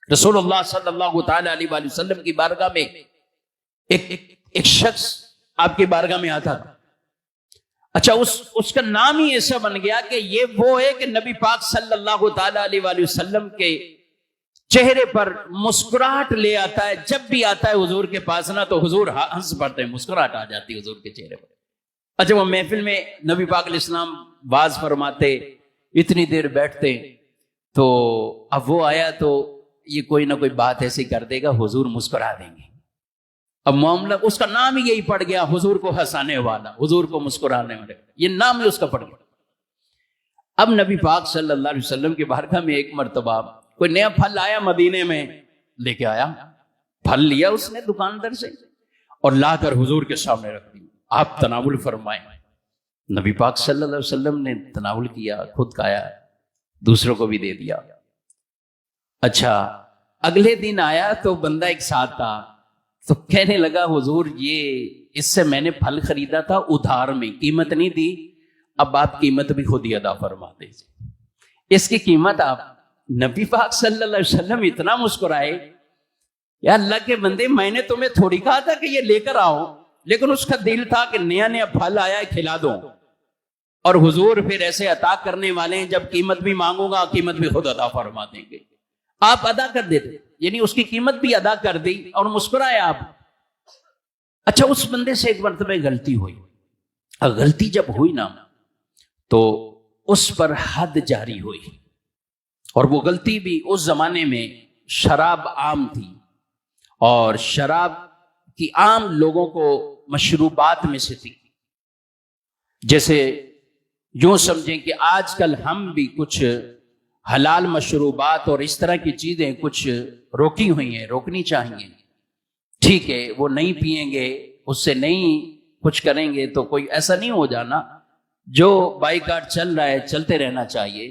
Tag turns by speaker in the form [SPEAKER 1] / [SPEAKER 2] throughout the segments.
[SPEAKER 1] رسول اللہ صلی اللہ تعالی علیہ وآلہ وسلم کی بارگاہ میں ایک شخص آپ کی بارگاہ میں آتا تھا. اچھا اس کا نام ہی ایسا بن گیا کہ یہ وہ ہے کہ نبی پاک صلی اللہ تعالی علیہ وآلہ وسلم کے چہرے پر مسکراہٹ لے آتا ہے. جب بھی آتا ہے حضور کے پاس نا تو حضور ہنس پڑتے ہیں, مسکراہٹ آ جاتی ہے حضور کے چہرے پر. اچھا وہ محفل میں نبی پاک علیہ السلام واز فرماتے, اتنی دیر بیٹھتے, تو اب وہ آیا تو یہ کوئی نہ کوئی بات ایسی کر دے گا, حضور مسکرا دیں گے. اب معاملہ اس کا نام ہی یہی پڑ گیا, حضور کو ہنسانے والا, حضور کو مسکرانے والا, یہ نام ہی اس کا پڑ گیا. اب نبی پاک صلی اللہ علیہ وسلم کی بارگاہ میں ایک مرتبہ کوئی نیا پھل آیا, مدینے میں لے کے آیا, پھل لیا اس نے دکاندار سے اور لا کر حضور کے سامنے رکھ دیا. آپ تناول فرمائیں. نبی پاک صلی اللہ علیہ وسلم نے تناول کیا, خود کھایا, دوسروں کو بھی دے دیا. اچھا اگلے دن آیا تو بندہ ایک ساتھ تھا, تو کہنے لگا حضور یہ اس سے میں نے پھل خریدا تھا ادھار میں, قیمت نہیں دی, اب آپ قیمت بھی خود ہی ادا فرما دیجیے. اس کی قیمت آپ. نبی پاک صلی اللہ علیہ وسلم اتنا مسکرائے, یا اللہ کے بندے میں نے تمہیں تھوڑی کہا تھا کہ یہ لے کر آؤ, لیکن اس کا دل تھا کہ نیا نیا پھل آیا ہے کھلا دو. اور حضور پھر ایسے عطا کرنے والے ہیں, جب قیمت بھی مانگوں گا قیمت بھی خود ادا فرما دیں گے. آپ ادا کر دیتے, یعنی اس کی قیمت بھی ادا کر دی اور مسکرائے آپ. اچھا اس بندے سے ایک مرتبہ غلطی ہوئی. غلطی جب ہوئی نا تو اس پر حد جاری ہوئی, اور وہ غلطی بھی اس زمانے میں شراب عام تھی, اور شراب کی عام لوگوں کو مشروبات میں سے تھی. جیسے یوں سمجھیں کہ آج کل ہم بھی کچھ حلال مشروبات اور اس طرح کی چیزیں کچھ روکی ہوئی ہیں, روکنی چاہیے. ٹھیک ہے وہ نہیں پیئیں گے, اس سے نہیں کچھ کریں گے تو کوئی ایسا نہیں ہو جانا, جو بائیکاٹ چل رہا ہے چلتے رہنا چاہیے,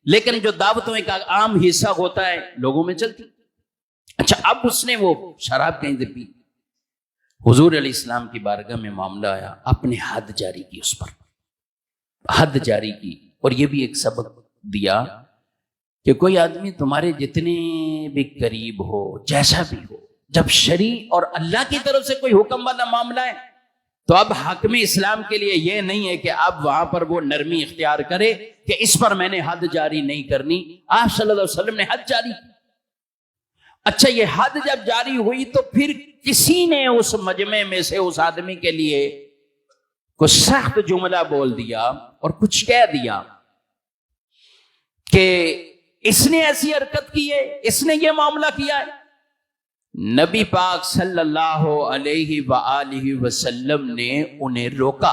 [SPEAKER 1] لیکن جو دعوتوں کا عام حصہ ہوتا ہے لوگوں میں چلتی. اچھا اب اس نے وہ شراب کہیں سے پی, حضور علیہ السلام کی بارگاہ میں معاملہ آیا, اپنے حد جاری کی, اس پر حد جاری کی. اور یہ بھی ایک سبق دیا کہ کوئی آدمی تمہارے جتنے بھی قریب ہو, جیسا بھی ہو, جب شرع اور اللہ کی طرف سے کوئی حکم والا معاملہ ہے تو اب حاکم اسلام کے لیے یہ نہیں ہے کہ اب وہاں پر وہ نرمی اختیار کرے کہ اس پر میں نے حد جاری نہیں کرنی. آپ صلی اللہ علیہ وسلم نے حد جاری کی. اچھا یہ حد جب جاری ہوئی تو پھر کسی نے اس مجمع میں سے اس آدمی کے لیے کچھ سخت جملہ بول دیا اور کچھ کہہ دیا کہ اس نے ایسی حرکت کی ہے, اس نے یہ معاملہ کیا ہے. نبی پاک صلی اللہ علیہ وآلہ وسلم نے انہیں روکا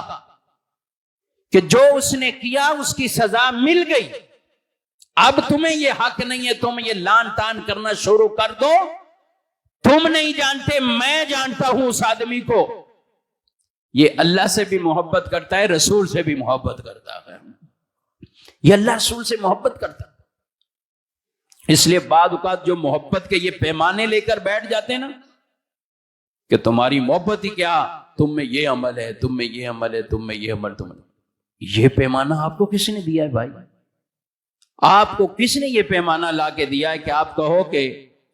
[SPEAKER 1] کہ جو اس نے کیا اس کی سزا مل گئی, اب تمہیں یہ حق نہیں ہے تم یہ لان تان کرنا شروع کر دو. تم نہیں جانتے, میں جانتا ہوں اس آدمی کو, یہ اللہ سے بھی محبت کرتا ہے, رسول سے بھی محبت کرتا ہے. یہ اللہ رسول سے محبت کرتا ہے. اس لیے بعض اوقات جو محبت کے یہ پیمانے لے کر بیٹھ جاتے ہیں نا کہ تمہاری محبت ہی کیا, تم میں یہ عمل ہے, تم میں یہ عمل ہے, تم میں یہ عمل, یہ پیمانہ آپ کو کس نے دیا ہے بھائی؟ آپ کو کس نے یہ پیمانہ لا کے دیا ہے کہ آپ کہو کہ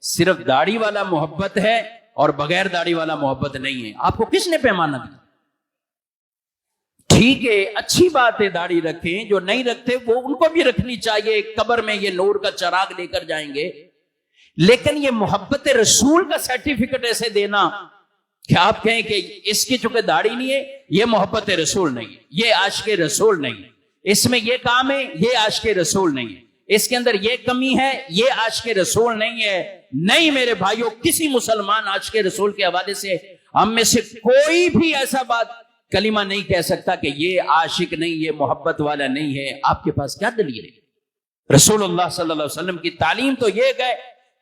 [SPEAKER 1] صرف داڑھی والا محبت ہے اور بغیر داڑھی والا محبت نہیں ہے؟ آپ کو کس نے پیمانہ دیا؟ ٹھیک ہے اچھی بات ہے داڑھی رکھیں, جو نہیں رکھتے وہ ان کو بھی رکھنی چاہیے, قبر میں یہ نور کا چراغ لے کر جائیں گے. لیکن یہ محبت رسول کا سرٹیفکیٹ ایسے دینا کہ آپ کہیں کہ اس کی چونکہ داڑھی نہیں ہے یہ محبت رسول نہیں ہے, یہ عاشق رسول نہیں ہے, اس میں یہ کام ہے یہ عاشق رسول نہیں ہے, اس کے اندر یہ کمی ہے یہ عاشق رسول نہیں ہے. نہیں میرے بھائیوں, کسی مسلمان عاشق رسول کے حوالے سے ہم میں سے کوئی بھی ایسا بات کلمہ نہیں کہہ سکتا کہ یہ عاشق نہیں, یہ محبت والا نہیں ہے. آپ کے پاس کیا دلیل ہے؟ رسول اللہ صلی اللہ علیہ وسلم کی تعلیم تو یہ ہے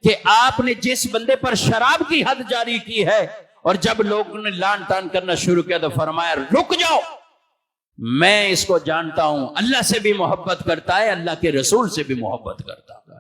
[SPEAKER 1] کہ آپ نے جس بندے پر شراب کی حد جاری کی ہے اور جب لوگوں نے لان تان کرنا شروع کیا تو فرمایا رک جاؤ, میں اس کو جانتا ہوں, اللہ سے بھی محبت کرتا ہے, اللہ کے رسول سے بھی محبت کرتا ہے.